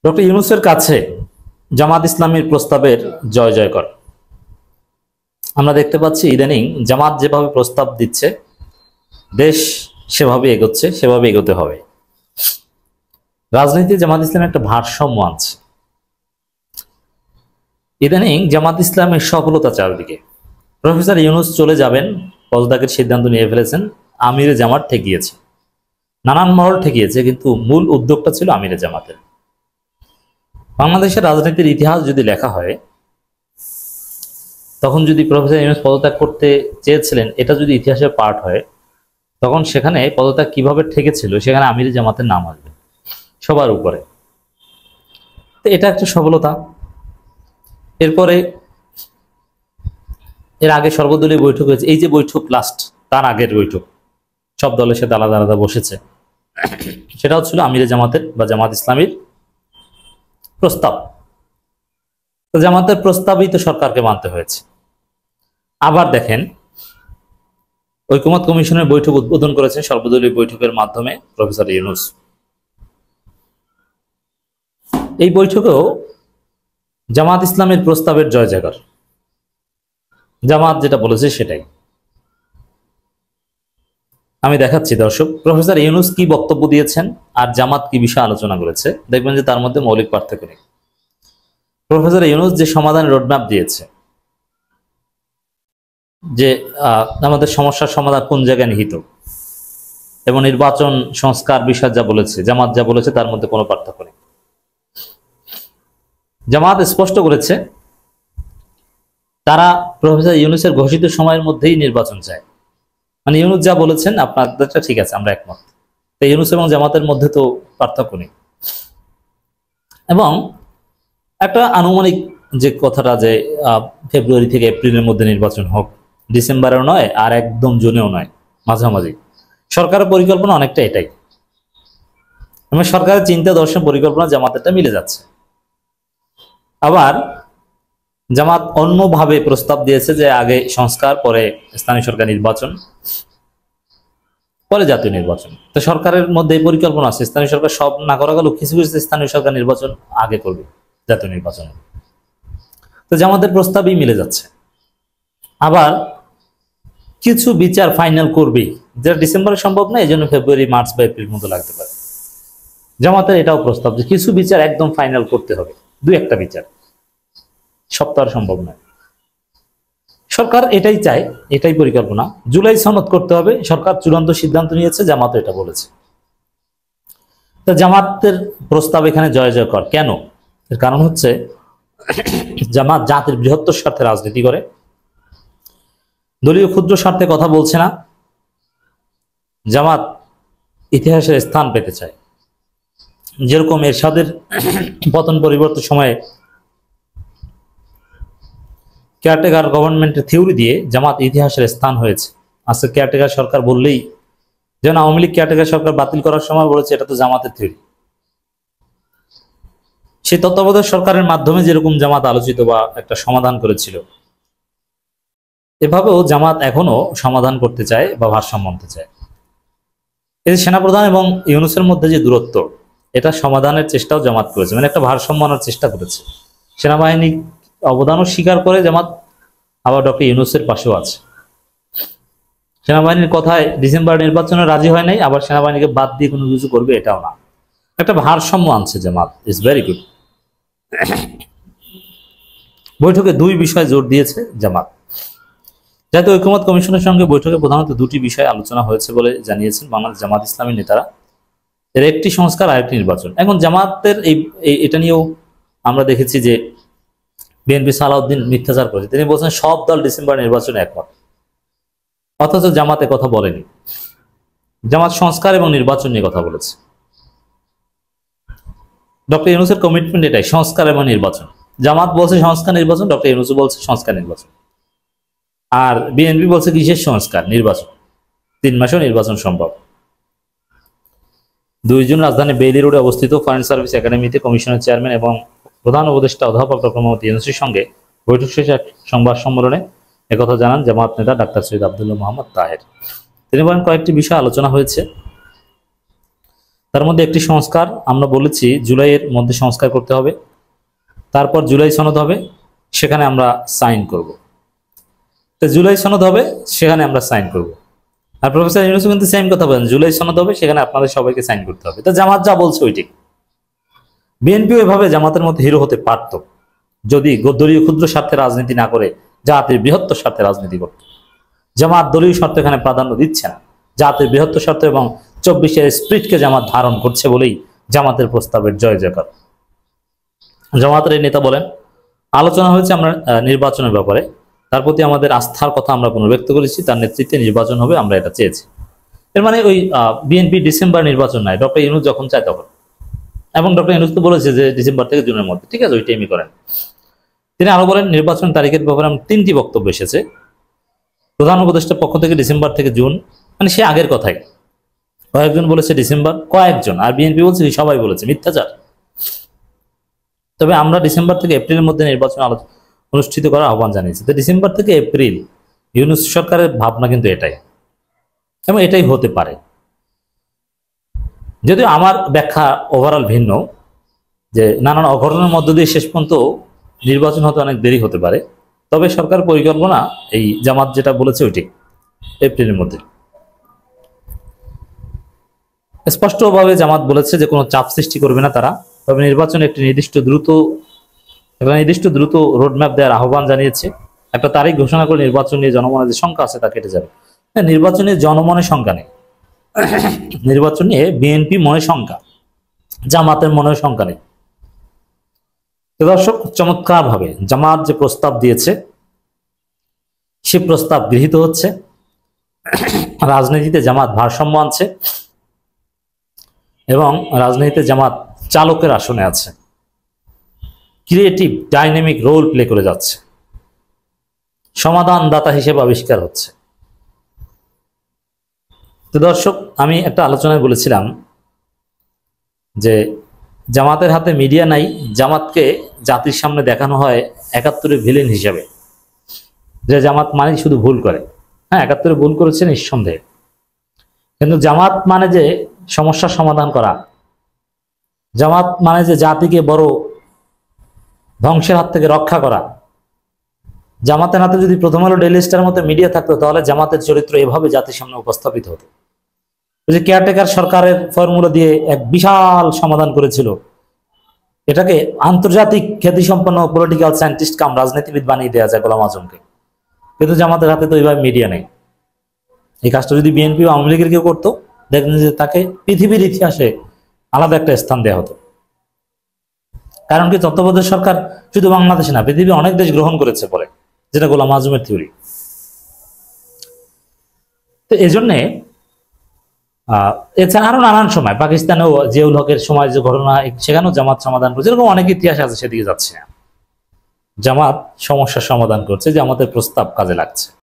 Doctor ইউনূসের কাছে জামাত ইসলামীর প্রস্তাবের জয় জয়কার। আমরা দেখতে পাচ্ছি ইদানিং জামাত যেভাবে প্রস্তাব দিচ্ছে, দেশ সেভাবে এগোচ্ছে, সেভাবে এগোতে হবে। রাজনীতি জামাত ইসলামের একটা ভারসাম্য আনছে। ইদানিং জামাত ইসলামের সফলতা চারদিকে। প্রফেসর ইউনূস চলে যাবেন, পদত্যাগের সিদ্ধান্ত নিয়ে ফেলেছেন, আমিরে জামাত ঠেকিয়েছে, নানান মহল ঠেকিয়েছে, কিন্তু মূল উদ্যোগটা ছিল আমিরে জামাতের। বাংলাদেশের রাজনীতির ইতিহাস যদি লেখা হয়, তখন যদি প্রফেসর ইউনূস পদত্যাগ করতে চেয়েছিলেন, এটা যদি ইতিহাসের পার্ট হয়, তখন সেখানে পদত্যাগ কিভাবে ঠেকেছিল সেখানে আমিরে জামাতের নাম আসবে সবার উপরে। তো এটা একটা সফলতা। এরপরে এর আগে সর্বদলীয় বৈঠক হয়েছে, এই যে বৈঠক লাস্ট, তার আগের বৈঠক সব দলের সাথে আলাদা আলাদা বসেছে, সেটাও ছিল আমিরে জামাতের বা জামাত ইসলামীর প্রস্তাব। তো জামাতের প্রস্তাবই তো সরকারকে মানতে হয়েছে। আবার দেখেন, ঐকমত্য কমিশনের বৈঠক উদ্বোধন করেছেন সর্বদলীয় বৈঠকের মাধ্যমে প্রফেসর ইউনূস। এই বৈঠকেও জামাত ইসলামের প্রস্তাবের জয় জয়কার। জামাত যেটা বলেছে সেটাই আমি দেখাচ্ছি দর্শক। প্রফেসর ইউনূস কি বক্তব্য দিয়েছেন আর জামাত কি বিষয়ে আলোচনা করেছে, দেখবেন যে তার মধ্যে মৌলিক পার্থক্য নেই। প্রফেসর ইউনূস যে সমাধান রোডম্যাপ দিয়েছে, যে আমাদের সমস্যার সমাধান কোন জায়গায় নিহিত, এবং নির্বাচন সংস্কার বিষয় যা বলেছে, জামাত যা বলেছে, তার মধ্যে কোনো পার্থক্য নেই। জামাত স্পষ্ট করেছে তারা প্রফেসর ইউনূসের ঘোষিত সময়ের মধ্যেই নির্বাচন চায়। মানে ইউনূস যা বলেছেন আপনাদেরটা ঠিক আছে, আমরা একমত। তো ইউনূস এবং জামাতের মধ্যে তো পার্থক্য নেই। এবং একটা আনুমানিক যে কথাটা, যে ফেব্রুয়ারি থেকে এপ্রিলের মধ্যে নির্বাচন হোক, ডিসেম্বরেও নয় আর একদম জুনেও নয়, মাঝামাঝি, সরকারের পরিকল্পনা অনেকটা এটাই। এবং সরকারের চিন্তা দর্শন পরিকল্পনা জামাতেরটা মিলে যাচ্ছে। আবার জামাত অন্যভাবে প্রস্তাব দিয়েছে যে আগে সংস্কার, পরে স্থানীয় সরকার নির্বাচন, পরে জাতীয় নির্বাচন। তো সরকারের মধ্যে পরিকল্পনা আছে, স্থানীয় সরকার সব না করা গেল, কিছু কিছু স্থানীয় সরকার নির্বাচন আগে করবে জাতীয় নির্বাচনে। তো জামাতের প্রস্তাবই মিলে যাচ্ছে। আবার কিছু বিচার ফাইনাল করবে, যেটা ডিসেম্বরে সম্ভব না, এই জন্য ফেব্রুয়ারি, মার্চ বা এপ্রিল মতো লাগতে পারে। জামাতের এটাও প্রস্তাব যে কিছু বিচার একদম ফাইনাল করতে হবে, দুই একটা বিচার, সব তো আর সম্ভব নয়। সরকার এটাই চায়, এটাই পরিকল্পনা। জুলাই সনদ করতে হবে, সরকার চূড়ান্ত সিদ্ধান্ত নিয়েছে, জামাত এটা বলেছে। তো জামাতের প্রস্তাব এখানে জয় জয়কর কেন? এর কারণ হচ্ছে জামাত জাতির বৃহত্তর স্বার্থে রাজনীতি করে, দলীয় ক্ষুদ্র স্বার্থে কথা বলছে না। জামাত ইতিহাসের স্থান পেতে চায়। যেরকম এরশাদের পতন পরিবর্তন সময়ে কেয়ারটেকার গভর্নমেন্টের থিওরি দিয়ে জামাত ইতিহাসের স্থান হয়েছে। আজকে কেয়ারটেকার সরকার বললেই, যেন আওয়ামী লীগ কেয়ারটেকার সরকার বাতিল করার সময় বলেছে এটা তো জামাতের থিওরি। সেই তত্ত্বাবধায়ক সরকারের মাধ্যমে যেরকম জামাত আলোচিত বা একটা সমাধান করেছিল, এভাবেও জামাত এখনো সমাধান করতে চায় বা ভারসাম্য আনতে চায়। এই সেনাপ্রধান এবং ইউনূসের মধ্যে যে দূরত্ব, এটা সমাধানের চেষ্টাও জামাত করেছে, মানে একটা ভারসাম্য আনার চেষ্টা করেছে। সেনাবাহিনী অবদানও স্বীকার করে জামাত, আবার ডক্টর ইউনূসের পাশেও আছে। সেনাবাহিনীর কথায় ডিসেম্বর নির্বাচনে রাজি হয় নাই, আবার সেনাবাহিনীকে বাদ দিয়ে কোনো কিছু করবে এটাও না। একটা ভারসাম্য আনছে জামাত, ইজ ভেরি গুড। বৈঠকে দুই বিষয় জোর দিয়েছে জামাত। জাতীয় ঐকমত্য কমিশনের সঙ্গে বৈঠকে প্রধানত দুটি বিষয় আলোচনা হয়েছে বলে জানিয়েছেন বাংলাদেশ জামাত ইসলামীর নেতারা। এর একটি সংস্কার, আরেকটি নির্বাচন। এখন জামাতের এটা নিয়েও আমরা দেখেছি যে বিএনপি সালাউদ্দিন মিথ্যাচার করেছে। তিনি বলছেন সব দল ডিসেম্বর নির্বাচনে একমত, অথচ জামাতে কথা বলেনি। জামাত সংস্কার এবং নির্বাচন নিয়ে কথা বলেছে। ডক্টর ইউনূসের কমিটমেন্ট এটাই, সংস্কার এবং নির্বাচন। জামাত বলছে সংস্কার নির্বাচন, ডক্টর ইউনূস বলছে সংস্কার নির্বাচন। আর বিএনপি বলছে কিসের সংস্কার? নির্বাচন। 3 মাসেও নির্বাচন সম্ভব। 2 জুন রাজধানী বেইলি রোডে অবস্থিত ফরেন সার্ভিস একাডেমিতে কমিশনের চেয়ারম্যান এবং প্রধান উপদেষ্টা অধ্যাপক ডক্টর মোহাম্মদ ইউনূসের সঙ্গে বৈঠক শেষে এক সংবাদ সম্মেলনে একথা জানান জামাত নেতা ডাক্তার সৈয়দ আব্দুল্লাহ মোহাম্মদ তাহের। তিনি বলেন কয়েকটি বিষয় আলোচনা হয়েছে। তার মধ্যে একটি সংস্কার আমরা বলেছি জুলাইয়ের মধ্যে সংস্কার করতে হবে, তারপর জুলাই সনদ হবে, সেখানে আমরা সাইন করব। তো জুলাই সনদ হবে, সেখানে আমরা সাইন করব। আর প্রফেসর ইউনূস কিন্তু সেম কথা বলেন, জুলাই সনদ হবে, সেখানে আপনাদের সবাইকে সাইন করতে হবে। তো জামাত যা বলছে ওই ঠিক। বিএনপিও এভাবে জামাতের মধ্যে হিরো হতে পারত যদি দলীয় ক্ষুদ্র স্বার্থে রাজনীতি না করে জাতির বৃহত্তর স্বার্থে রাজনীতি করত। জামাত দলীয় স্বার্থ এখানে প্রাধান্য দিচ্ছে না, জাতির বৃহত্তর স্বার্থ এবং 24-এর স্পিরিটকে জামাত ধারণ করছে বলেই জামাতের প্রস্তাবের জয় জয়কার। জামাতের এই নেতা বলেন, আলোচনা হয়েছে আমরা নির্বাচনের ব্যাপারে, তার প্রতি আমাদের আস্থার কথা আমরা পুনর্ব্যক্ত করেছি, তার নেতৃত্বে নির্বাচন হবে, আমরা এটা চেয়েছি। এর মানে ওই বিএনপি ডিসেম্বর নির্বাচন নাই, ডক্টর ইউনূস যখন চায় তখন। এবং ডক্টর ইউনূস তো বলেছে যে ডিসেম্বর থেকে জুনের মধ্যে, ঠিক আছে, ওই টাইমই করেন। তিনি আরো বলেন, নির্বাচন তারিখের ব্যাপারে 3টি বক্তব্য এসেছে। প্রধান উপদেষ্টার পক্ষ থেকে ডিসেম্বর থেকে জুন, মানে সে আগের কথাই। কয়েকজন বলেছে ডিসেম্বর, কয়েকজন, আর বিএনপি বলছে সবাই বলেছে, মিথ্যাচার। তবে আমরা ডিসেম্বর থেকে এপ্রিলের মধ্যে নির্বাচন অনুষ্ঠিত করার আহ্বান জানিয়েছি। তো ডিসেম্বর থেকে এপ্রিল ইউনূস সরকারের ভাবনা কিন্তু এটাই, এবং এটাই হতে পারে। যদিও আমার ব্যাখ্যা ওভারঅল ভিন্ন, যে নানান অঘটনের মধ্য দিয়ে শেষ পর্যন্ত নির্বাচন হতে অনেক দেরি হতে পারে। তবে সরকার পরিকল্পনা এই জামাত যেটা বলেছে ওইটি এপ্রিলের মধ্যে। স্পষ্টভাবে জামাত বলেছে যে কোনো চাপ সৃষ্টি করবে না তারা, তবে নির্বাচনে একটা নির্দিষ্ট দ্রুত রোডম্যাপ দেওয়ার আহ্বান জানিয়েছে। একটা তারিখ ঘোষণা করে নির্বাচন নিয়ে জনমনে যে শঙ্কা আছে তা কেটে যাবে। নির্বাচনে জনমনে শঙ্কা নেই, নির্বাচন নিয়ে বিএনপি মনে শঙ্কা, জামাতের মনে শঙ্কা নেই। দর্শক, চমৎকার ভাবে জামাত যে প্রস্তাব দিয়েছে সে প্রস্তাব গৃহীত হচ্ছে। রাজনীতিতে জামাত ভারসাম্য আনছে এবং রাজনীতিতে জামাত চালকের আসনে আছে, ক্রিয়েটিভ ডাইনামিক রোল প্লে করে যাচ্ছে, সমাধানদাতা হিসেবে আবিষ্কার হচ্ছে। তো দর্শক, আমি একটা আলোচনায় বলেছিলাম যে জামাতের হাতে মিডিয়া নাই, জামাতকে জাতির সামনে দেখানো হয় 71-এর ভিলেন হিসেবে, যে জামাত মানে শুধু ভুল করে। হ্যাঁ, 71-এ ভুল করেছে নিঃসন্দেহে, কিন্তু জামাত মানে যে সমস্যার সমাধান করা, জামাত মানে যে জাতিকে বড় ধ্বংসের হাত থেকে রক্ষা করা। জামাতের হাতে যদি প্রথম আলো, ডেইলি স্টারের মতো মিডিয়া থাকতো, তাহলে জামাতের চরিত্র এভাবে জাতির সামনে উপস্থাপিত হতো। যে কেয়ারটেকার সরকারের ফর্মুলা দিয়ে এক বিশাল সমাধান করেছিল, এটাকে আন্তর্জাতিক খ্যাতিসম্পন্ন পলিটিক্যাল সায়েন্টিস্ট কাম রাজনীতিবিদ বানিয়ে দেওয়া যায় গোলাম আজমকে। কিন্তু জামাতের হাতে তো এইভাবে মিডিয়া নেই। এই কাজটা যদি বিএনপি ও আওয়ামী লীগের কেউ করতো, দেখবেন যে তাকে পৃথিবীর ইতিহাসে আলাদা একটা স্থান দেওয়া হতো। কারণ কি, তত্ত্বাবধায়ক সরকার শুধু বাংলাদেশে না, পৃথিবী অনেক দেশ গ্রহণ করেছে পরে, যেটা গোলাম আজমের থিওরি। তো এই জন্যে এছাড়া আরো নানান সময় পাকিস্তানেও জিয়াউল হকের সময় যে ঘটনা, সেখানেও জামাত সমাধান করছে। এরকম অনেক ইতিহাস আছে, সেদিকে যাচ্ছে না। জামাত সমস্যার সমাধান করছে, জামাতের প্রস্তাব কাজে লাগছে।